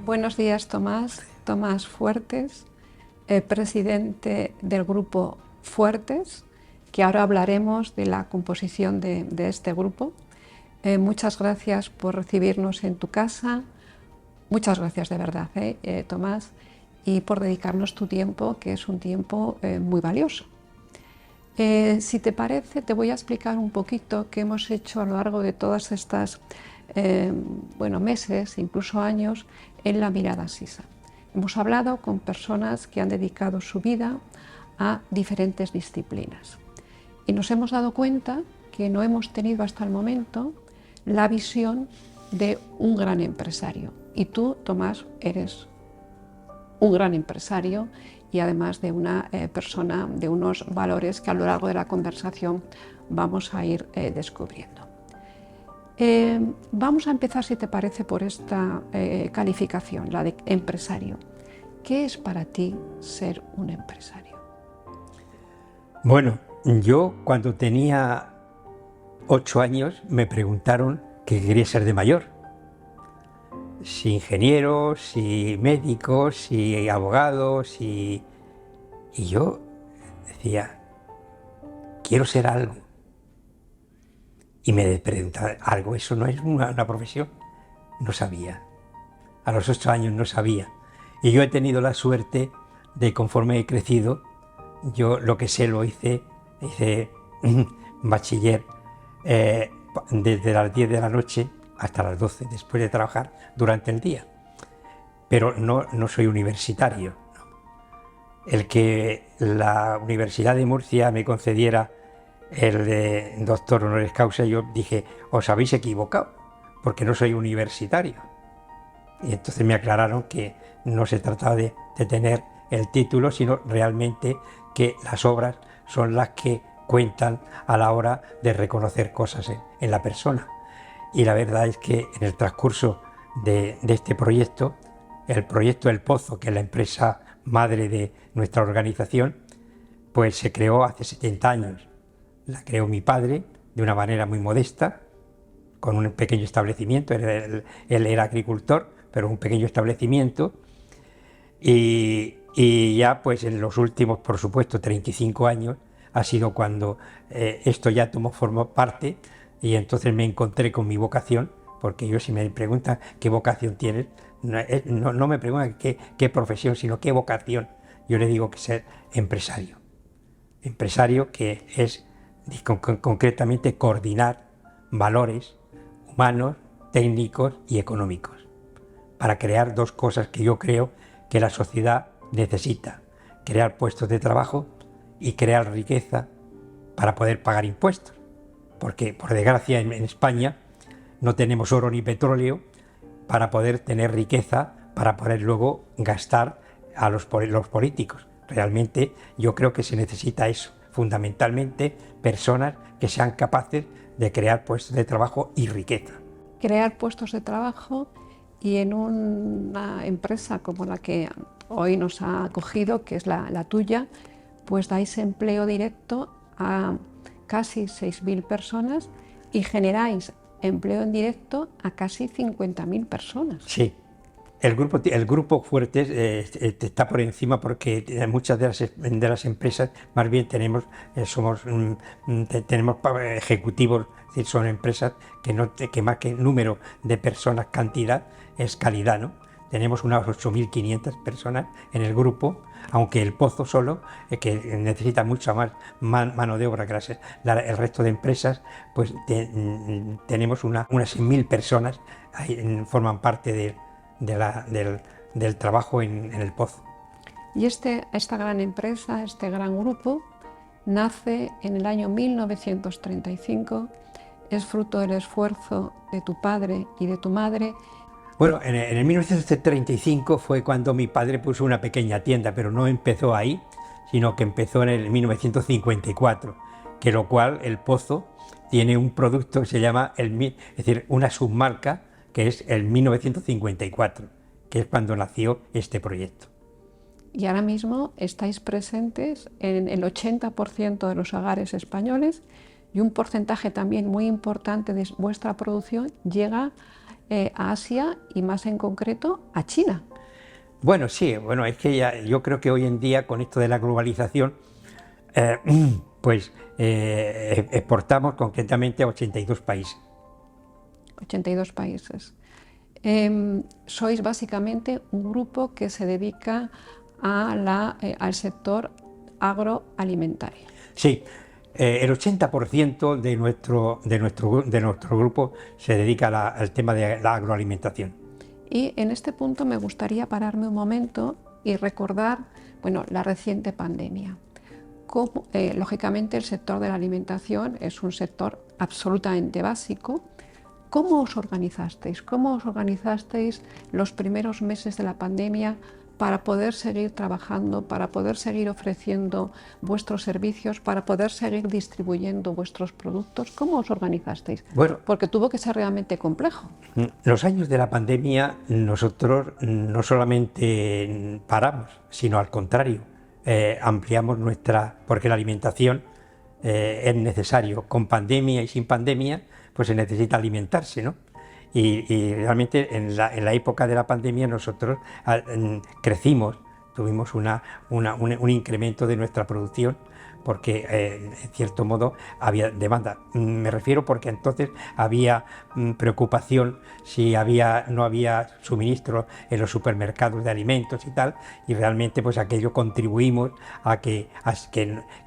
Buenos días, Tomás. Tomás Fuertes, presidente del grupo Fuertes, que ahora hablaremos de la composición de este grupo. Muchas gracias por recibirnos en tu casa. Muchas gracias de verdad, Tomás, y por dedicarnos tu tiempo, que es un tiempo muy valioso. Si te parece, te voy a explicar un poquito qué hemos hecho a lo largo de todas estas meses, incluso años, en la Mirada Sisa. Hemos hablado con personas que han dedicado su vida a diferentes disciplinas y nos hemos dado cuenta que no hemos tenido hasta el momento la visión de un gran empresario. Y tú, Tomás, eres un gran empresario y además de una persona de unos valores que a lo largo de la conversación vamos a ir descubriendo. Vamos a empezar, si te parece, por esta calificación, la de empresario. ¿Qué es para ti ser un empresario? Bueno, yo cuando tenía 8 años me preguntaron qué quería ser de mayor. Si ingeniero, si médico, si abogado, y yo decía, quiero ser algo. Y me preguntaba, ¿algo? ¿Eso no es una profesión? No sabía. A los 8 años no sabía. Y yo he tenido la suerte de, conforme he crecido, yo lo que sé lo hice bachiller desde las 10 de la noche hasta las 12, después de trabajar durante el día. Pero no soy universitario. El que la Universidad de Murcia me concediera el de doctor honoris causa, yo dije, os habéis equivocado, porque no soy universitario. Y entonces me aclararon que no se trataba de tener el título, sino realmente que las obras son las que cuentan a la hora de reconocer cosas en la persona. Y la verdad es que en el transcurso de este proyecto, el proyecto El Pozo, que es la empresa madre de nuestra organización, pues se creó hace 70 años. La creó mi padre de una manera muy modesta, con un pequeño establecimiento. Él era agricultor, pero un pequeño establecimiento. Y ya pues en los últimos, por supuesto, 35 años, ha sido cuando esto ya formó parte, y entonces me encontré con mi vocación, porque yo, si me preguntan qué vocación tienes, no me preguntan qué profesión, sino qué vocación. Yo le digo que ser empresario. Empresario, que es concretamente coordinar valores humanos, técnicos y económicos, para crear dos cosas que yo creo que la sociedad necesita: crear puestos de trabajo y crear riqueza para poder pagar impuestos, porque por desgracia en España no tenemos oro ni petróleo para poder tener riqueza, para poder luego gastar a los políticos. Realmente yo creo que se necesita eso, fundamentalmente personas que sean capaces de crear puestos de trabajo y riqueza. Crear puestos de trabajo, y en una empresa como la que hoy nos ha acogido, que es la tuya, pues dais empleo directo a casi 6.000 personas y generáis empleo indirecto a casi 50.000 personas. Sí. El grupo Fuertes está por encima, porque muchas de las empresas más bien tenemos ejecutivos, es decir, son empresas que más que número de personas, cantidad, es calidad, ¿no? Tenemos unas 8.500 personas en el grupo, aunque el Pozo solo, que necesita mucha más mano de obra que el resto de empresas, pues tenemos unas 100.000 personas ahí, forman parte del trabajo en el Pozo. Y esta gran empresa, este gran grupo, nace en el año 1935, es fruto del esfuerzo de tu padre y de tu madre. Bueno, en el 1935 fue cuando mi padre puso una pequeña tienda, pero no empezó ahí, sino que empezó en el 1954, que lo cual el Pozo tiene un producto que se llama, es decir, una submarca, que es el 1954, que es cuando nació este proyecto. Y ahora mismo estáis presentes en el 80% de los hogares españoles y un porcentaje también muy importante de vuestra producción llega a Asia y más en concreto a China. Bueno, sí, bueno, es que yo creo que hoy en día con esto de la globalización, eh, pues exportamos concretamente a 82 países. 82 países. Sois básicamente un grupo que se dedica al sector agroalimentario. Sí, el 80% de nuestro grupo se dedica al tema de la agroalimentación. Y en este punto me gustaría pararme un momento y recordar, bueno, la reciente pandemia. Lógicamente el sector de la alimentación es un sector absolutamente básico. ¿Cómo os organizasteis? ¿Cómo os organizasteis los primeros meses de la pandemia para poder seguir trabajando, para poder seguir ofreciendo vuestros servicios, para poder seguir distribuyendo vuestros productos? ¿Cómo os organizasteis? Bueno, porque tuvo que ser realmente complejo. Los años de la pandemia nosotros no solamente paramos, sino al contrario, ampliamos porque la alimentación es necesario, con pandemia y sin pandemia, pues se necesita alimentarse, ¿no? Y realmente en la época de la pandemia nosotros crecimos, tuvimos un incremento de nuestra producción porque en cierto modo había demanda. Me refiero porque entonces había preocupación si no había suministro en los supermercados de alimentos y tal, y realmente pues aquello contribuimos a que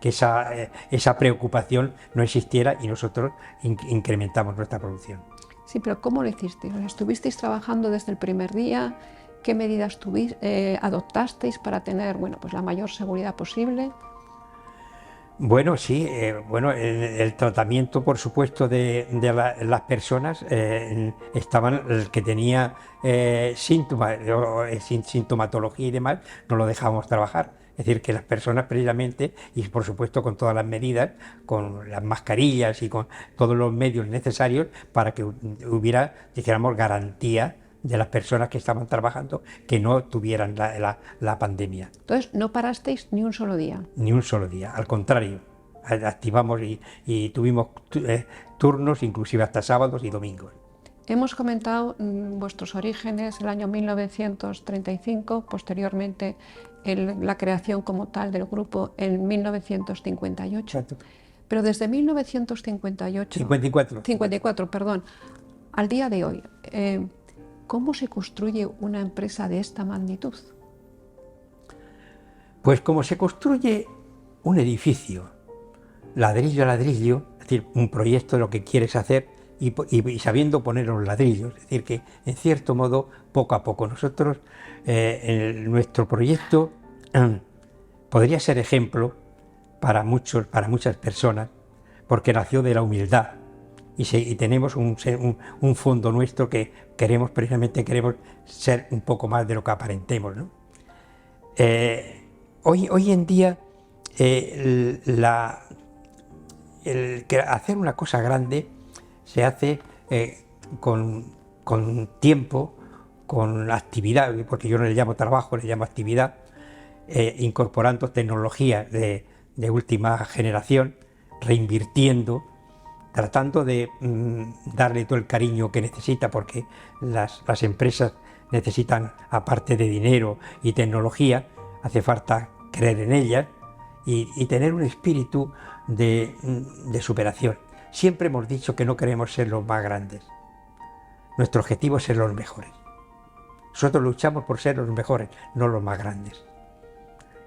esa preocupación no existiera y nosotros incrementamos nuestra producción. Sí, pero ¿cómo lo hicisteis? ¿Estuvisteis trabajando desde el primer día? ¿Qué medidas adoptasteis para tener, bueno, pues la mayor seguridad posible? Bueno, sí, el tratamiento, por supuesto, de las personas estaban, el que tenía síntomas, sin sintomatología y demás, no lo dejábamos trabajar. Es decir, que las personas precisamente, y por supuesto con todas las medidas, con las mascarillas y con todos los medios necesarios para que hubiera, dijéramos, garantía de las personas que estaban trabajando que no tuvieran la pandemia. Entonces, ¿no parasteis ni un solo día? Ni un solo día, al contrario, activamos y tuvimos turnos inclusive hasta sábados y domingos. Hemos comentado vuestros orígenes, el año 1935, posteriormente la creación como tal del grupo en 1958. Exacto. Pero desde 1958... 54, perdón, al día de hoy, ¿cómo se construye una empresa de esta magnitud? Pues como se construye un edificio, ladrillo a ladrillo, es decir, un proyecto de lo que quieres hacer y sabiendo poner los ladrillos, es decir, que en cierto modo, poco a poco, nosotros, nuestro proyecto podría ser ejemplo para muchas personas, porque nació de la humildad y tenemos un fondo nuestro que precisamente queremos ser un poco más de lo que aparentemos, ¿no? Hoy en día hacer una cosa grande se hace con tiempo, con actividad, porque yo no le llamo trabajo, le llamo actividad, incorporando tecnologías de última generación, reinvirtiendo, tratando de darle todo el cariño que necesita, porque las empresas necesitan, aparte de dinero y tecnología, hace falta creer en ellas y tener un espíritu de superación. Siempre hemos dicho que no queremos ser los más grandes. Nuestro objetivo es ser los mejores. Nosotros luchamos por ser los mejores, no los más grandes.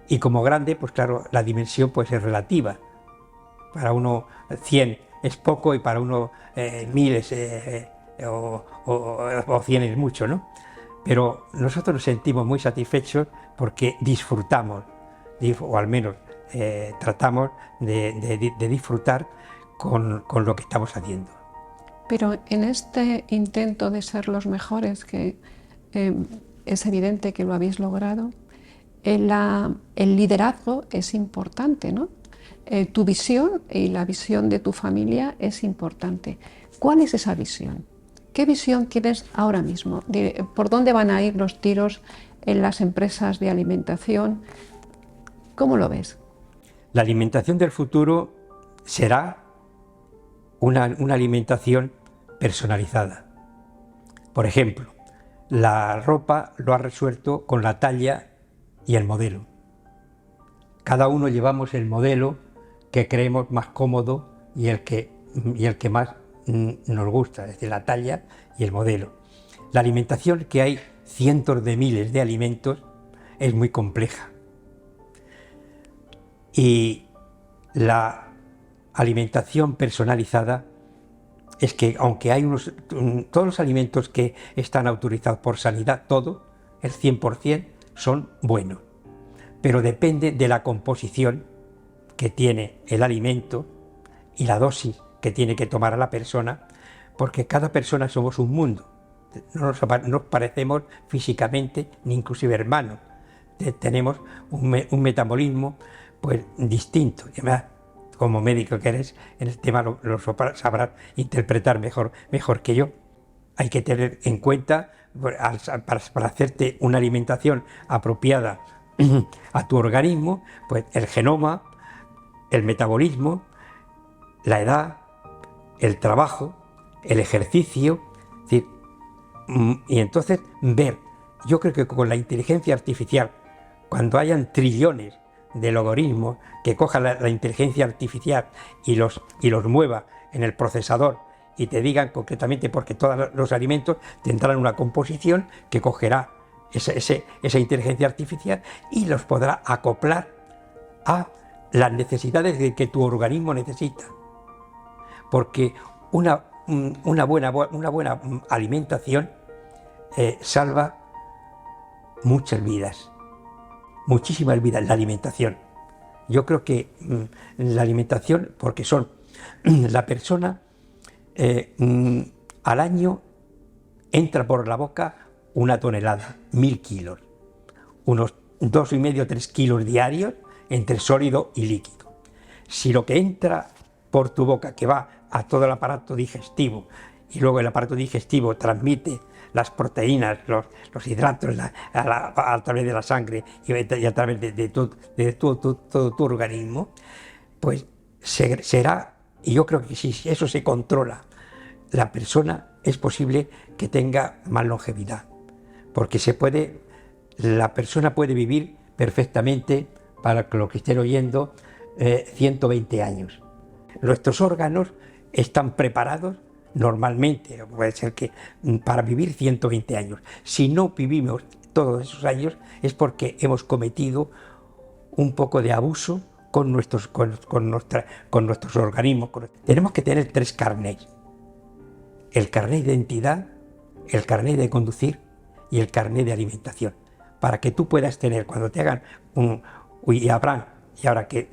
Y como grande, pues claro, la dimensión puede ser relativa. Para uno 100 es poco y para uno 1000 o 100 es mucho, ¿no? Pero nosotros nos sentimos muy satisfechos porque disfrutamos, o al menos tratamos de disfrutar con lo que estamos haciendo. Pero en este intento de ser los mejores, que es evidente que lo habéis logrado, el liderazgo es importante, ¿no? Tu visión y la visión de tu familia es importante. ¿Cuál es esa visión? ¿Qué visión tienes ahora mismo? ¿Por dónde van a ir los tiros en las empresas de alimentación? ¿Cómo lo ves? La alimentación del futuro será una alimentación personalizada. Por ejemplo, la ropa lo ha resuelto con la talla y el modelo. Cada uno llevamos el modelo que creemos más cómodo y el que más nos gusta, es decir, la talla y el modelo. La alimentación, que hay cientos de miles de alimentos, es muy compleja. Y la alimentación personalizada es que, aunque hay todos los alimentos que están autorizados por sanidad, todo, el 100%, son buenos. Pero depende de la composición que tiene el alimento y la dosis que tiene que tomar a la persona, porque cada persona somos un mundo. No nos parecemos físicamente, ni inclusive hermanos. Tenemos un metabolismo pues distinto. Y además, como médico que eres, en el tema lo sabrás interpretar mejor que yo. Hay que tener en cuenta, para hacerte una alimentación apropiada a tu organismo, pues el genoma, el metabolismo, la edad, el trabajo, el ejercicio, es decir, y entonces ver, yo creo que con la inteligencia artificial, cuando hayan trillones de logaritmos que cojan la inteligencia artificial y los mueva en el procesador y te digan concretamente, porque todos los alimentos tendrán una composición que cogerá esa inteligencia artificial y los podrá acoplar a las necesidades que tu organismo necesita. Porque una buena alimentación salva muchas vidas, muchísimas vidas, la alimentación. Yo creo que la alimentación, porque la persona al año entra por la boca 1 tonelada, 1000 kilos, unos 2,5 3 kilos diarios entre sólido y líquido. Si lo que entra por tu boca, que va a todo el aparato digestivo, y luego el aparato digestivo transmite las proteínas, los hidratos a través de la sangre y a través de todo tu organismo, pues será, y yo creo que si eso se controla, la persona es posible que tenga más longevidad, porque la persona puede vivir perfectamente, para lo que estén oyendo, 120 años. Nuestros órganos están preparados normalmente, puede ser que para vivir 120 años. Si no vivimos todos esos años es porque hemos cometido un poco de abuso con nuestros organismos. Tenemos que tener 3 carnets: el carnet de identidad, el carnet de conducir y el carnet de alimentación, para que tú puedas tener, cuando te hagan y ahora que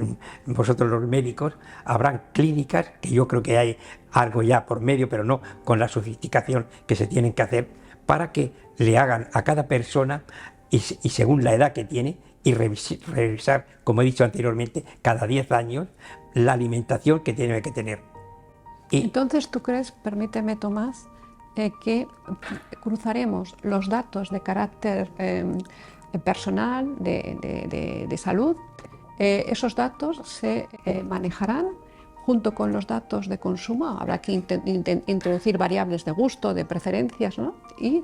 vosotros los médicos, habrán clínicas, que yo creo que hay algo ya por medio, pero no con la sofisticación que se tienen que hacer, para que le hagan a cada persona, y según la edad que tiene, y revisar, como he dicho anteriormente, cada 10 años, la alimentación que tiene que tener. Entonces, ¿tú crees, permíteme Tomás, que cruzaremos los datos de carácter personal, de salud? Esos datos se manejarán junto con los datos de consumo. Habrá que introducir variables de gusto, de preferencias, ¿no? Y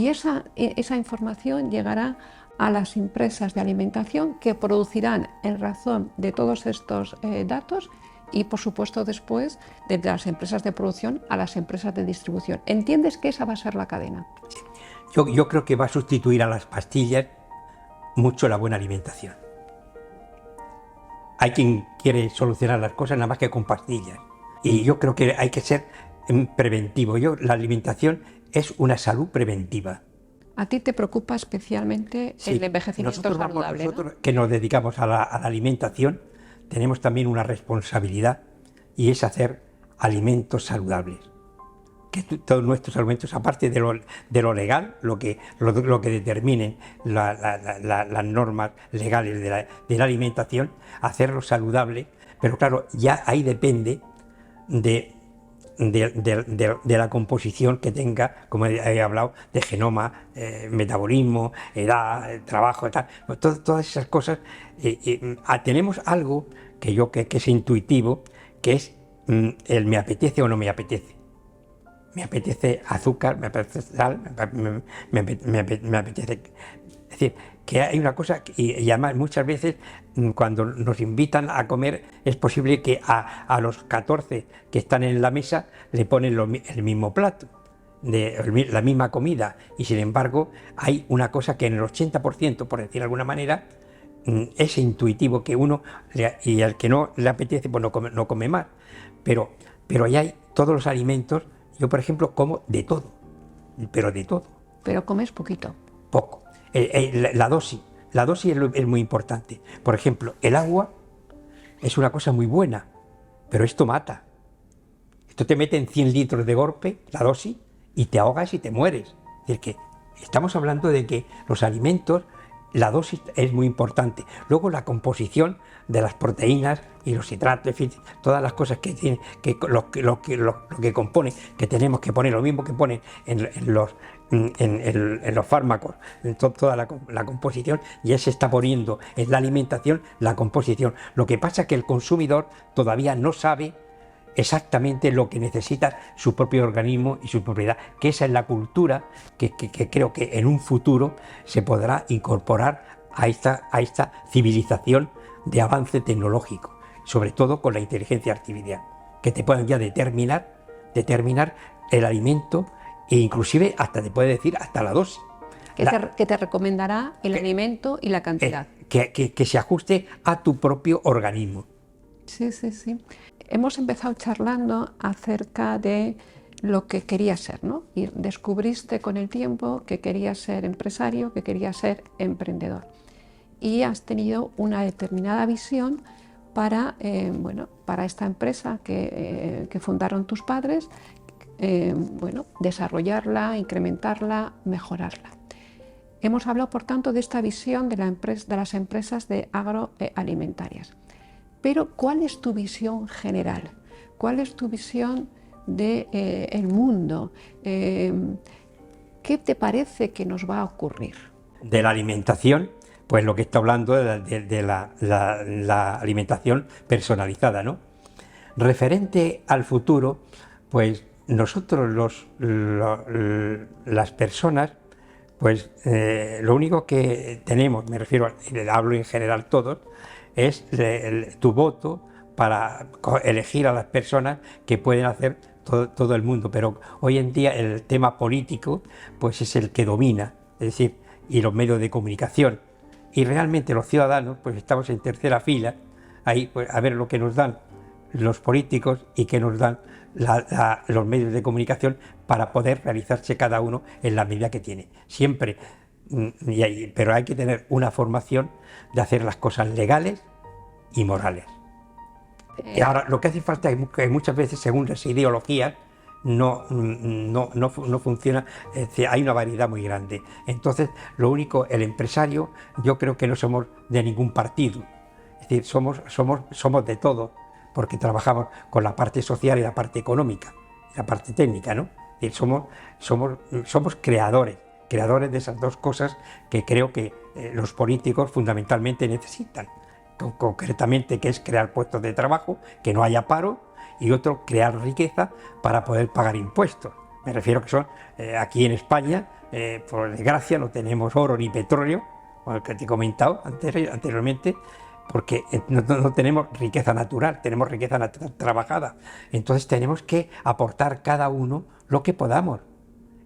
esa información llegará a las empresas de alimentación, que producirán en razón de todos estos datos, y por supuesto después de las empresas de producción a las empresas de distribución. ¿Entiendes que esa va a ser la cadena? Sí. Yo creo que va a sustituir a las pastillas mucho la buena alimentación. Hay quien quiere solucionar las cosas nada más que con pastillas, y yo creo que hay que ser preventivo. La alimentación es una salud preventiva. ¿A ti te preocupa especialmente el envejecimiento saludable? Nosotros, ¿no?, que nos dedicamos a la alimentación, tenemos también una responsabilidad, y es hacer alimentos saludables. Que todos nuestros alimentos, aparte de lo legal, lo que determinen las normas legales de la alimentación, hacerlo saludable. Pero claro, ya ahí depende de la composición que tenga, como he hablado, de genoma, metabolismo, edad, trabajo, tal. Todas esas cosas. Tenemos algo que es intuitivo, que es el me apetece o no me apetece. Me apetece azúcar, me apetece sal, me apetece... Es decir, que hay una cosa, y además muchas veces cuando nos invitan a comer es posible que a los 14 que están en la mesa le ponen el mismo plato, la misma comida, y sin embargo hay una cosa que en el 80%, por decir de alguna manera, es intuitivo que uno, y al que no le apetece, pues no come más. Pero ahí hay todos los alimentos. Yo, por ejemplo, como de todo, pero de todo. Pero comes poquito. Poco. La dosis es muy importante. Por ejemplo, el agua es una cosa muy buena, pero esto mata. Esto te mete en 100 litros de golpe, la dosis, y te ahogas y te mueres. Es decir, que estamos hablando de que los alimentos, la dosis es muy importante. Luego la composición de las proteínas y los hidratos, en fin, todas las cosas que tienen, lo que compone, que tenemos que poner, lo mismo que ponen en los fármacos, en toda la composición, ya se está poniendo en la alimentación la composición. Lo que pasa es que el consumidor todavía no sabe exactamente lo que necesita su propio organismo y su propiedad, que esa es la cultura que creo que en un futuro se podrá incorporar a esta civilización de avance tecnológico, sobre todo con la inteligencia artificial, que te puedan ya determinar el alimento e inclusive hasta te puede decir hasta la dosis. Que te recomendará el alimento y la cantidad. Que se ajuste a tu propio organismo. Sí, sí, sí. Hemos empezado charlando acerca de lo que querías ser, ¿no? Y descubriste con el tiempo que querías ser empresario, que querías ser emprendedor. Y has tenido una determinada visión para esta empresa que fundaron tus padres, desarrollarla, incrementarla, mejorarla. Hemos hablado, por tanto, de esta visión de las empresas de agroalimentarias. Pero, ¿cuál es tu visión general? ¿Cuál es tu visión del mundo? ¿Qué te parece que nos va a ocurrir? De la alimentación, pues lo que está hablando de la alimentación personalizada, ¿no? Referente al futuro, pues nosotros las personas, pues lo único que tenemos, me refiero, hablo en general todos, es tu voto para elegir a las personas que pueden hacer todo el mundo, pero hoy en día el tema político pues es el que domina, es decir, y los medios de comunicación, y realmente los ciudadanos pues estamos en tercera fila ahí pues, a ver lo que nos dan los políticos y que nos dan los medios de comunicación para poder realizarse cada uno en la medida que tiene. Siempre, pero hay que tener una formación de hacer las cosas legales y morales. Y ahora, lo que hace falta es que muchas veces, según las ideologías, no funciona, es decir, hay una variedad muy grande. Entonces, lo único, el empresario, yo creo que no somos de ningún partido, es decir, somos de todo, porque trabajamos con la parte social y la parte económica, la parte técnica, ¿no? Es decir, somos creadores de esas dos cosas que creo que los políticos fundamentalmente necesitan, concretamente, que es crear puestos de trabajo, que no haya paro, y otro, crear riqueza para poder pagar impuestos. Me refiero que son, aquí en España, por desgracia, no tenemos oro ni petróleo, como el que te he comentado anteriormente, porque no tenemos riqueza natural, tenemos riqueza trabajada. Entonces tenemos que aportar cada uno lo que podamos.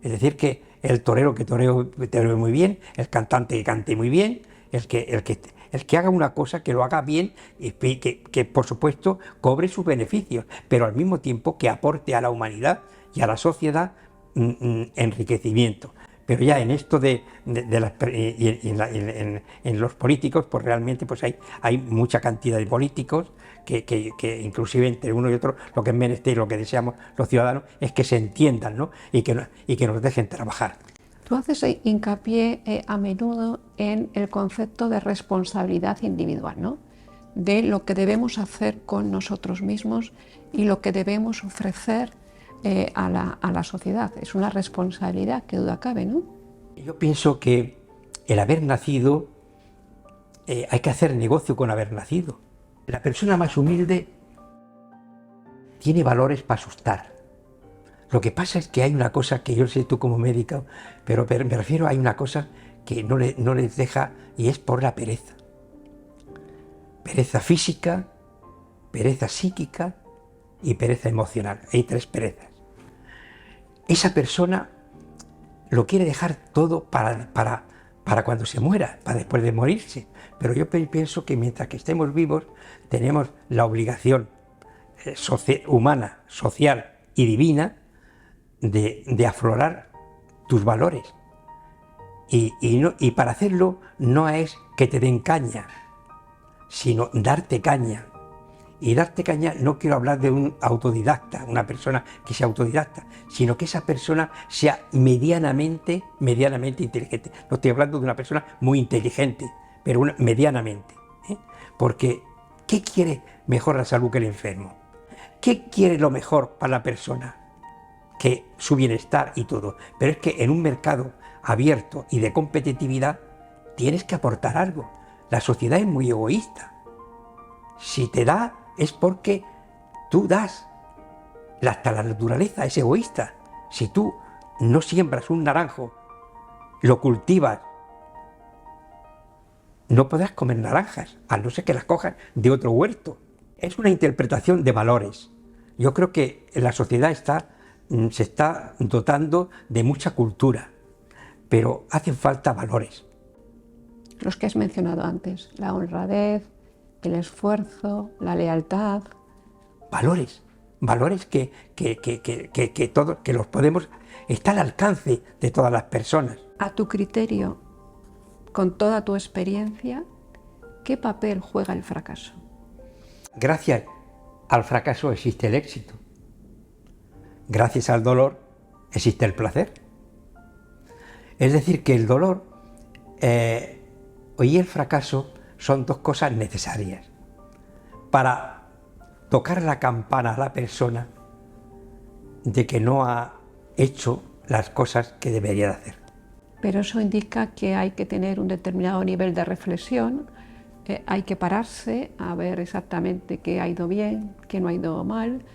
Es decir, que el torero que toree muy bien, el cantante que cante muy bien, el que haga una cosa, que lo haga bien y que por supuesto cobre sus beneficios, pero al mismo tiempo que aporte a la humanidad y a la sociedad enriquecimiento. Pero ya en esto en los políticos, pues realmente pues hay mucha cantidad de políticos que inclusive entre uno y otro lo que es menester y lo que deseamos los ciudadanos es que se entiendan, ¿no? y que nos dejen trabajar. Tú haces hincapié a menudo en el concepto de responsabilidad individual, ¿no? De lo que debemos hacer con nosotros mismos y lo que debemos ofrecer a la sociedad. Es una responsabilidad, que duda cabe, ¿no? Yo pienso que el haber nacido, hay que hacer negocio con haber nacido. La persona más humilde tiene valores para asustar. Lo que pasa es que hay una cosa que yo sé tú como médico, pero me refiero a hay una cosa que no les deja, y es por la pereza. Pereza física, pereza psíquica y pereza emocional. Hay 3 perezas. Esa persona lo quiere dejar todo para cuando se muera, para después de morirse. Pero yo pienso que mientras que estemos vivos tenemos la obligación humana, social y divina de aflorar tus valores. Y para hacerlo no es que te den caña, sino darte caña. Y darte caña no quiero hablar de un autodidacta, una persona que sea autodidacta, sino que esa persona sea medianamente inteligente. No estoy hablando de una persona muy inteligente, pero medianamente. Porque, ¿qué quiere mejor la salud que el enfermo? ¿Qué quiere lo mejor para la persona? Que su bienestar y todo. Pero es que en un mercado abierto y de competitividad tienes que aportar algo. La sociedad es muy egoísta. Si te da es porque tú das. Hasta la naturaleza es egoísta. Si tú no siembras un naranjo, lo cultivas, no podrás comer naranjas, a no ser que las cojas de otro huerto. Es una interpretación de valores. Yo creo que la sociedad se está dotando de mucha cultura, pero hacen falta valores. Los que has mencionado antes, la honradez, el esfuerzo, la lealtad. Valores que los podemos, está al alcance de todas las personas. A tu criterio, con toda tu experiencia, ¿qué papel juega el fracaso? Gracias al fracaso existe el éxito. Gracias al dolor existe el placer. Es decir, que el dolor y el fracaso son 2 cosas necesarias para tocar la campana a la persona de que no ha hecho las cosas que debería de hacer. Pero eso indica que hay que tener un determinado nivel de reflexión, hay que pararse a ver exactamente qué ha ido bien, qué no ha ido mal,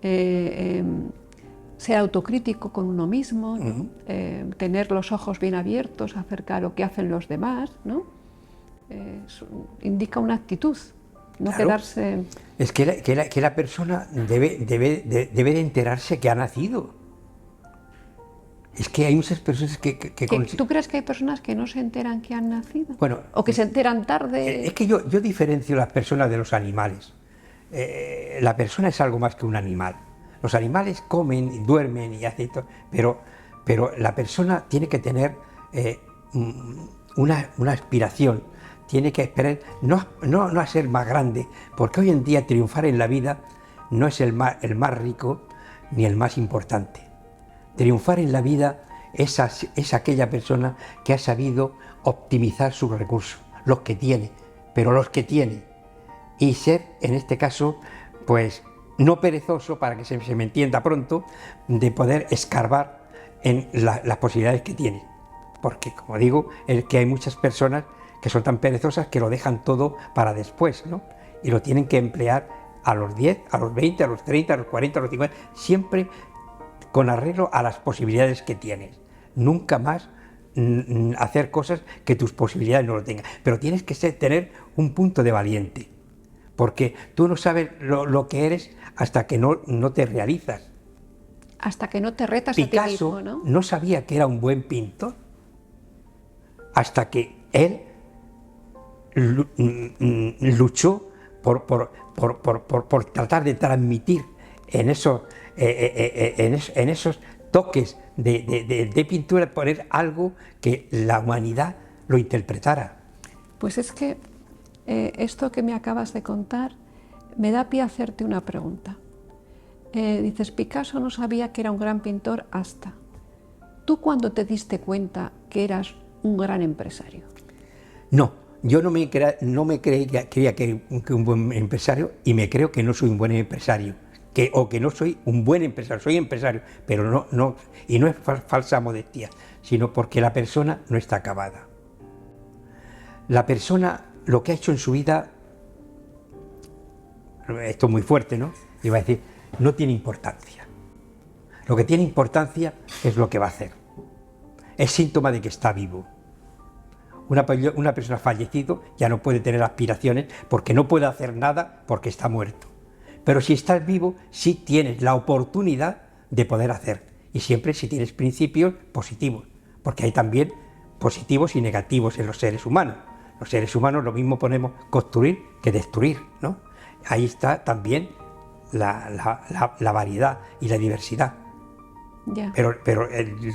ser autocrítico con uno mismo, ¿no? Tener los ojos bien abiertos acerca de lo que hacen los demás, ¿no? Indica una actitud, no claro, quedarse... Es que la persona debe de enterarse que ha nacido. Es que hay muchas personas que ¿Tú crees que hay personas que no se enteran que han nacido? Bueno, ¿O que se enteran tarde? Es que yo diferencio las personas de los animales. La persona es algo más que un animal. Los animales comen, duermen y hacen todo, pero la persona tiene que tener una aspiración, tiene que esperar, no a ser más grande, porque hoy en día triunfar en la vida no es el más rico ni el más importante. Triunfar en la vida es aquella persona que ha sabido optimizar sus recursos, los que tiene, y ser, en este caso, pues no perezoso, para que se me entienda pronto, de poder escarbar en las posibilidades que tiene. Porque, como digo, es que hay muchas personas que son tan perezosas que lo dejan todo para después, ¿no? Y lo tienen que emplear a los 10, a los 20, a los 30, a los 40, a los 50, siempre con arreglo a las posibilidades que tienes. Nunca más hacer cosas que tus posibilidades no lo tengan. Pero tienes que tener un punto de valiente, porque tú no sabes lo que eres hasta que no te realizas. Hasta que no te retas Picasso a ti mismo, ¿no? no sabía que era un buen pintor hasta que él luchó por tratar de transmitir en esos toques de pintura, poner algo que la humanidad lo interpretara. Pues es que esto que me acabas de contar me da pie a hacerte una pregunta. Dices, Picasso no sabía que era un gran pintor hasta... ¿Tú cuándo te diste cuenta que eras un gran empresario? No, yo no me creía que era un buen empresario, y me creo que no soy un buen empresario. O que no soy un buen empresario, soy empresario, pero no es falsa modestia, sino porque la persona no está acabada. La persona, lo que ha hecho en su vida, esto es muy fuerte, ¿no? Iba a decir, no tiene importancia. Lo que tiene importancia es lo que va a hacer. Es síntoma de que está vivo. Una persona fallecida ya no puede tener aspiraciones porque no puede hacer nada porque está muerto. Pero si estás vivo, sí tienes la oportunidad de poder hacer. Y siempre si tienes principios positivos, porque hay también positivos y negativos en los seres humanos. Los seres humanos lo mismo podemos construir que destruir, ¿no? Ahí está también la variedad y la diversidad. Ya. Pero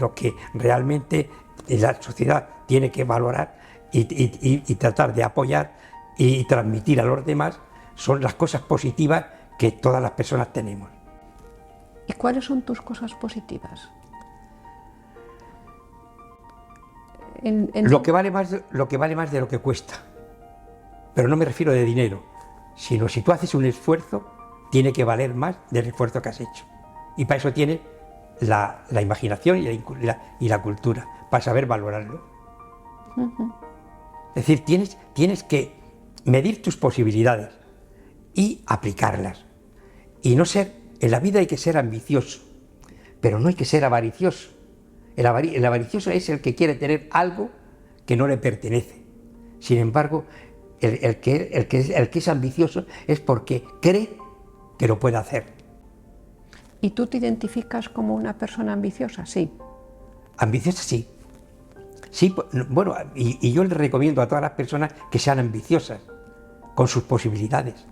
lo que realmente la sociedad tiene que valorar y tratar de apoyar y transmitir a los demás son las cosas positivas que todas las personas tenemos. ¿Y cuáles son tus cosas positivas? Lo que vale más de lo que cuesta. Pero no me refiero de dinero, sino si tú haces un esfuerzo, tiene que valer más del esfuerzo que has hecho. Y para eso tienes la imaginación y la cultura, para saber valorarlo. Es decir, tienes que medir tus posibilidades y aplicarlas. Y no ser, en la vida hay que ser ambicioso, pero no hay que ser avaricioso. El avaricioso es el que quiere tener algo que no le pertenece. Sin embargo, el que es ambicioso es porque cree que lo puede hacer. ¿Y tú te identificas como una persona ambiciosa? Sí. Ambiciosa, sí. Sí, bueno, y yo le recomiendo a todas las personas que sean ambiciosas con sus posibilidades.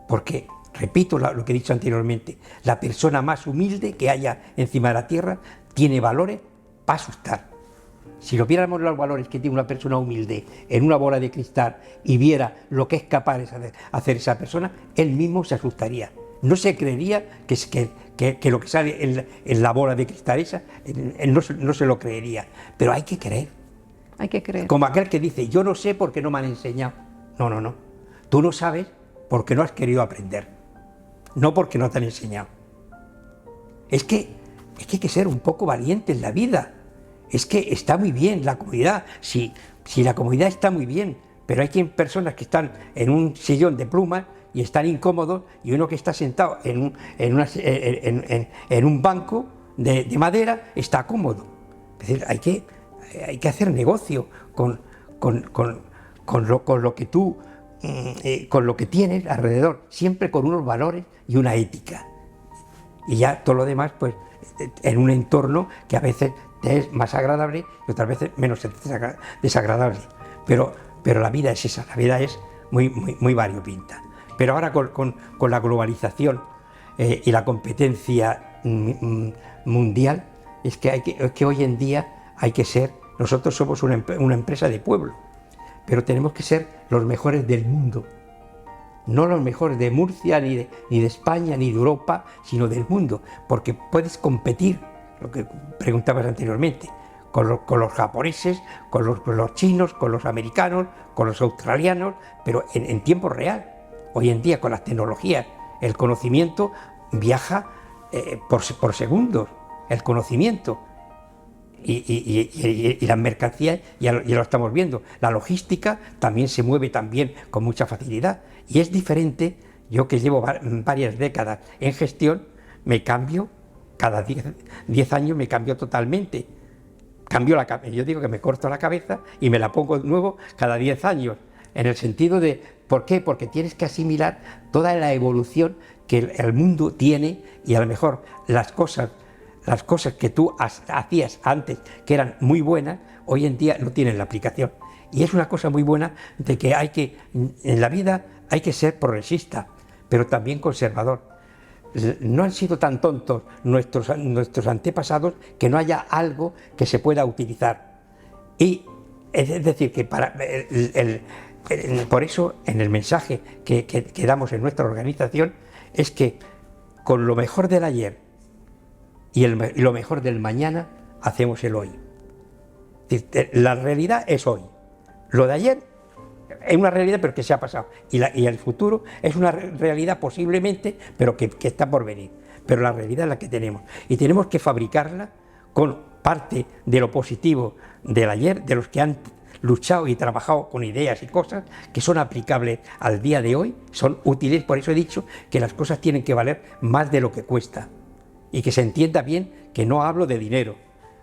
Porque, repito lo que he dicho anteriormente, la persona más humilde que haya encima de la tierra tiene valores para asustar. Si lo viéramos los valores que tiene una persona humilde en una bola de cristal y viera lo que es capaz de hacer esa persona, él mismo se asustaría. No se creería que lo que sale en la bola de cristal esa, no se lo creería. Pero hay que creer. Hay que creer. Como aquel que dice, yo no sé porque no me han enseñado. No, no, no. Tú no sabes porque no has querido aprender. No porque no te han enseñado. Es que hay que ser un poco valiente en la vida. Es que está muy bien la comodidad. Si la comodidad está muy bien, pero hay personas que están en un sillón de plumas y están incómodos, y uno que está sentado en un banco de madera está cómodo. Es decir, hay que hacer negocio con lo que tú, con lo que tienes alrededor, siempre con unos valores y una ética. Y ya todo lo demás, pues, en un entorno que a veces te es más agradable y otras veces menos desagradable. Pero la vida es esa, la vida es muy variopinta. Pero ahora con la globalización y la competencia mundial, es que hoy en día hay que ser, nosotros somos una empresa de pueblo, pero tenemos que ser los mejores del mundo. No los mejores de Murcia, ni de España, ni de Europa, sino del mundo, porque puedes competir, lo que preguntabas anteriormente, con los japoneses, con los chinos, con los americanos, con los australianos, pero en tiempo real. Hoy en día, con las tecnologías, el conocimiento viaja por segundos, el conocimiento. Y las mercancías, ya lo estamos viendo, la logística también se mueve también con mucha facilidad. Y es diferente, yo que llevo varias décadas en gestión, me cambio, cada 10 años me cambio totalmente. Yo digo que me corto la cabeza y me la pongo de nuevo cada 10 años, en el sentido de, ¿por qué? Porque tienes que asimilar toda la evolución que el mundo tiene, y a lo mejor las cosas que tú hacías antes, que eran muy buenas, hoy en día no tienen la aplicación. Y es una cosa muy buena de que en la vida hay que ser progresista, pero también conservador. No han sido tan tontos nuestros antepasados que no haya algo que se pueda utilizar. Y es decir, que por eso en el mensaje que damos en nuestra organización es que con lo mejor del ayer y lo mejor del mañana hacemos el hoy. Es decir, la realidad es hoy. Lo de ayer es una realidad, pero que se ha pasado. Y el futuro es una realidad posiblemente, pero que está por venir. Pero la realidad es la que tenemos. Y tenemos que fabricarla con parte de lo positivo del ayer, de luchado y trabajado con ideas y cosas que son aplicables al día de hoy, son útiles. Por eso he dicho que las cosas tienen que valer más de lo que cuesta. Y que se entienda bien que no hablo de dinero,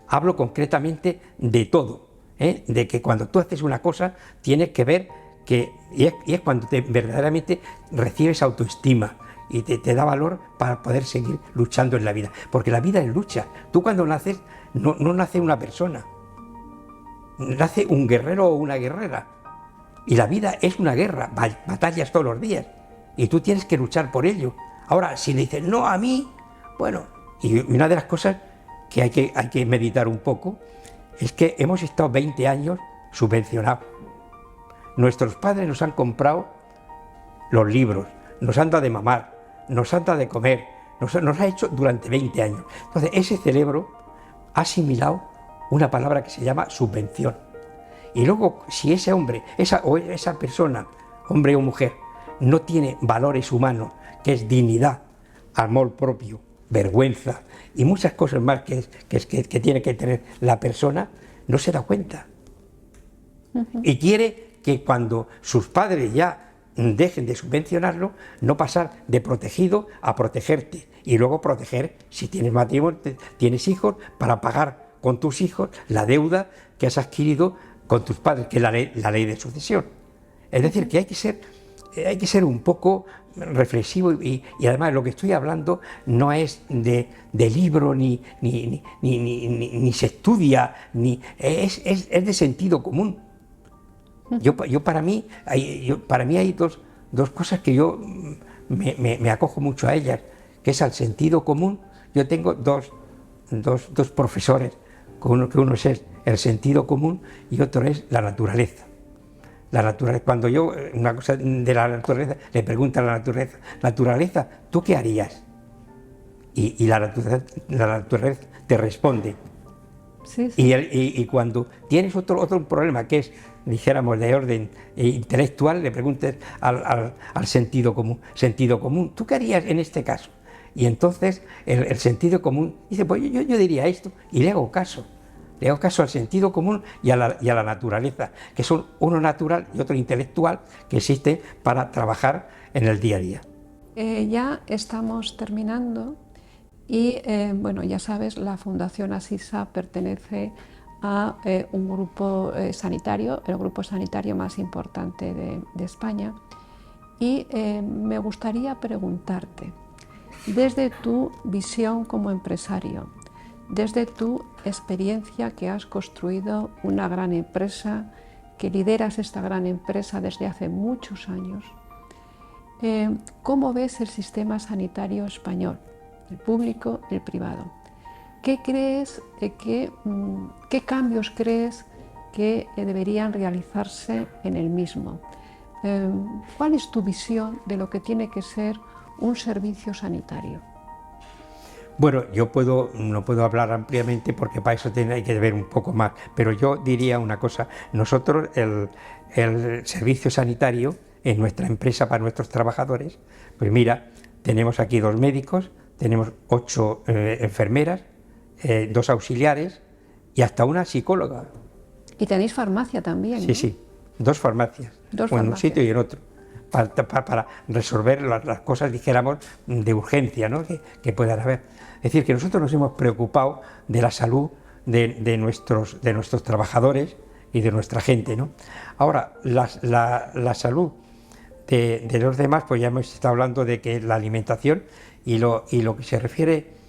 hablo concretamente de todo, de que cuando tú haces una cosa tienes que ver que, y es cuando verdaderamente recibes autoestima y te da valor para poder seguir luchando en la vida, porque la vida es lucha. Tú cuando naces, no nace una persona, nace un guerrero o una guerrera, y la vida es una guerra, batallas todos los días, y tú tienes que luchar por ello. Ahora, si le dices no a mí, bueno, y una de las cosas que hay que meditar un poco es que hemos estado 20 años subvencionados. Nuestros padres nos han comprado los libros, nos han dado de mamar, nos han dado de comer, nos ha hecho durante 20 años. Entonces, ese cerebro ha asimilado una palabra que se llama subvención. Y luego, si ese hombre, esa persona, hombre o mujer, no tiene valores humanos, que es dignidad, amor propio, vergüenza y muchas cosas más que tiene que tener la persona, no se da cuenta. Y quiere que cuando sus padres ya dejen de subvencionarlo, no pasar de protegido a protegerte, y luego proteger, si tienes matrimonio, tienes hijos, para pagar con tus hijos la deuda que has adquirido con tus padres, que es la ley de sucesión. Es decir, que hay que ser un poco reflexivo, y además lo que estoy hablando no es de libro, ni se estudia, es de sentido común. Para mí hay dos cosas que yo me acojo mucho a ellas, que es al sentido común. Yo tengo dos profesores, que uno es el sentido común y otro es la naturaleza. La naturaleza, cuando yo, una cosa de la naturaleza, le pregunto a la naturaleza, ¿tú qué harías? Y la naturaleza te responde. Sí, sí. Y cuando tienes otro problema, que es, dijéramos, de orden intelectual, le preguntes al sentido común, ¿tú qué harías en este caso? Y entonces el sentido común dice, pues yo diría esto, y le hago caso. Le hago caso al sentido común y a la naturaleza, que son uno natural y otro intelectual, que existen para trabajar en el día a día. Ya estamos terminando y, bueno, ya sabes, la Fundación Asisa pertenece a un grupo sanitario, el grupo sanitario más importante de España, y me gustaría preguntarte, desde tu visión como empresario, desde tu experiencia, que has construido una gran empresa, que lideras esta gran empresa desde hace muchos años, ¿cómo ves el sistema sanitario español, el público, el privado? ¿Qué crees, qué cambios crees que deberían realizarse en el mismo? ¿Cuál es tu visión de lo que tiene que ser un servicio sanitario? Bueno, no puedo hablar ampliamente porque para eso hay que ver un poco más, pero yo diría una cosa. Nosotros, el servicio sanitario en nuestra empresa para nuestros trabajadores, pues mira, tenemos aquí 2 médicos, tenemos 8 enfermeras, 2 auxiliares y hasta una psicóloga. Y tenéis farmacia también, Sí, ¿no? sí, 2 farmacias, en un sitio y en otro, para resolver las cosas, dijéramos, de urgencia, ¿no?, que puedan haber. Es decir, que nosotros nos hemos preocupado de la salud de nuestros trabajadores y de nuestra gente, ¿no? Ahora, la salud de los demás, pues ya hemos estado hablando de que la alimentación y lo que se refiere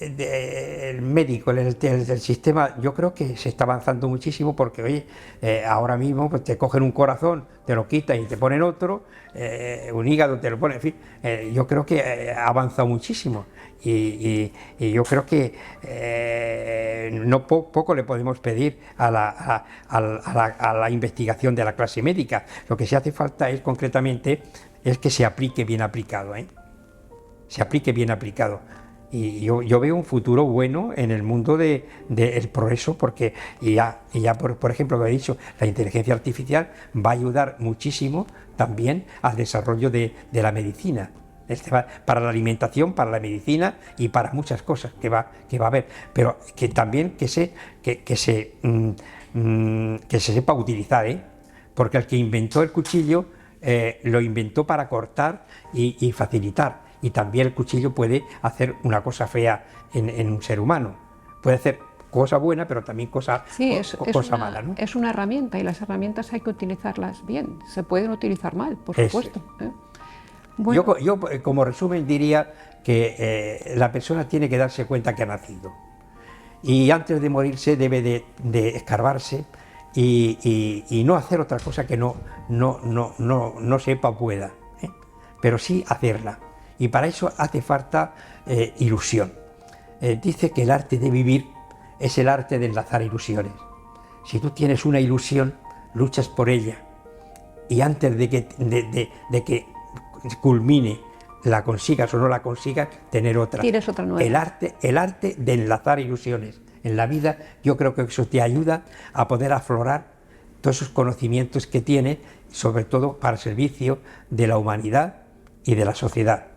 el médico, el sistema, yo creo que se está avanzando muchísimo, porque oye, ahora mismo pues te cogen un corazón, te lo quitan y te ponen otro, un hígado te lo ponen, en fin, yo creo que ha avanzado muchísimo y yo creo que poco le podemos pedir a la investigación de la clase médica. Lo que se hace falta es concretamente que se aplique bien aplicado, se aplique bien aplicado. Y yo veo un futuro bueno en el mundo del progreso, porque ya por ejemplo, lo he dicho, la inteligencia artificial va a ayudar muchísimo también al desarrollo de la medicina, para la alimentación, para la medicina y para muchas cosas que va a haber, pero que también que se que se sepa utilizar, porque el que inventó el cuchillo lo inventó para cortar y facilitar, y también el cuchillo puede hacer una cosa fea en un ser humano, puede hacer cosa buena, pero también cosa mala, ¿no? Es una herramienta y las herramientas hay que utilizarlas bien, se pueden utilizar mal, por supuesto. Bueno. Yo como resumen diría que la persona tiene que darse cuenta que ha nacido y antes de morirse debe de escarbarse y no hacer otra cosa que no sepa o pueda, pero sí hacerla, y para eso hace falta ilusión. Dice que el arte de vivir es el arte de enlazar ilusiones. Si tú tienes una ilusión, luchas por ella, y antes de que culmine, la consigas o no la consigas, tener otra. Tienes otra nueva. El arte de enlazar ilusiones. En la vida yo creo que eso te ayuda a poder aflorar todos esos conocimientos que tienes, sobre todo para el servicio de la humanidad y de la sociedad.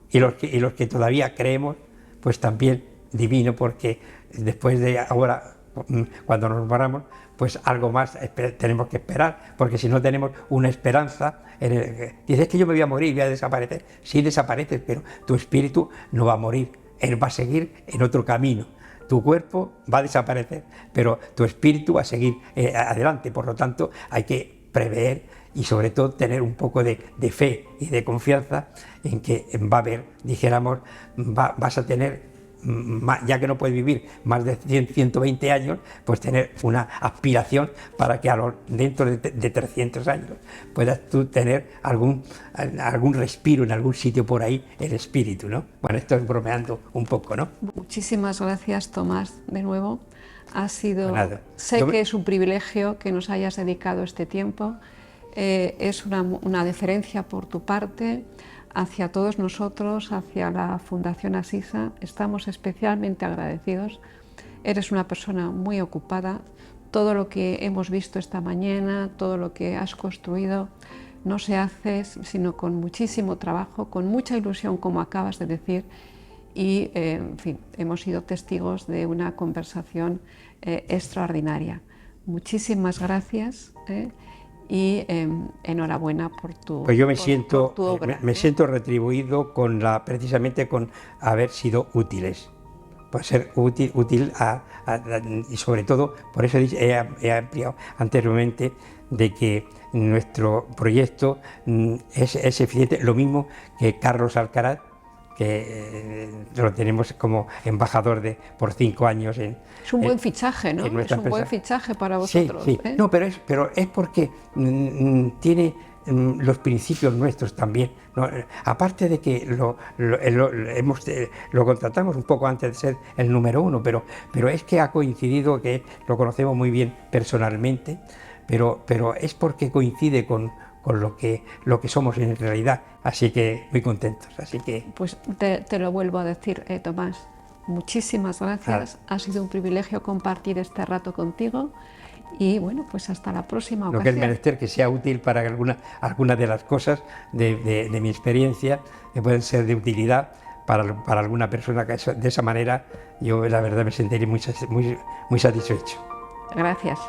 Y los que todavía creemos, pues también divino, porque después de ahora, cuando nos moramos, pues algo más tenemos que esperar, porque si no tenemos una esperanza, dices que yo me voy a morir, voy a desaparecer. Sí desapareces, pero tu espíritu no va a morir, él va a seguir en otro camino. Tu cuerpo va a desaparecer, pero tu espíritu va a seguir adelante. Por lo tanto, hay que prever y sobre todo tener un poco de fe y de confianza en que va a haber, dijéramos, vas a tener, ya que no puedes vivir más de 120 años, pues tener una aspiración para que dentro de 300 años puedas tú tener algún respiro en algún sitio por ahí, el espíritu, ¿no? Bueno, esto es bromeando un poco, ¿no? Muchísimas gracias, Tomás, de nuevo. Ha sido, sé que es un privilegio que nos hayas dedicado este tiempo, es una deferencia por tu parte hacia todos nosotros, hacia la Fundación Asisa. Estamos especialmente agradecidos. Eres una persona muy ocupada. Todo lo que hemos visto esta mañana, todo lo que has construido, no se hace sino con muchísimo trabajo, con mucha ilusión, como acabas de decir, y en fin, hemos sido testigos de una conversación extraordinaria. Muchísimas gracias. Y enhorabuena por tu, pues yo por tu obra. Me siento retribuido precisamente con haber sido útiles, por ser útil y sobre todo, por eso he ampliado anteriormente de que nuestro proyecto es eficiente, lo mismo que Carlos Alcaraz, que lo tenemos como embajador por 5 años. Es un buen fichaje, ¿no? Es un buen fichaje para vosotros. Sí, sí. No, pero es porque tiene los principios nuestros también, ¿no? Aparte de que lo contratamos un poco antes de ser el número 1, pero es que ha coincidido, que lo conocemos muy bien personalmente, pero es porque coincide con lo que somos en realidad, así que muy contentos. Así que pues te lo vuelvo a decir, Tomás, muchísimas gracias. Ha sido un privilegio compartir este rato contigo y bueno, pues hasta la próxima ocasión. Lo que es menester que sea útil para alguna de las cosas de mi experiencia, que pueden ser de utilidad para alguna persona, que de esa manera yo la verdad me sentiré muy satisfecho. Gracias.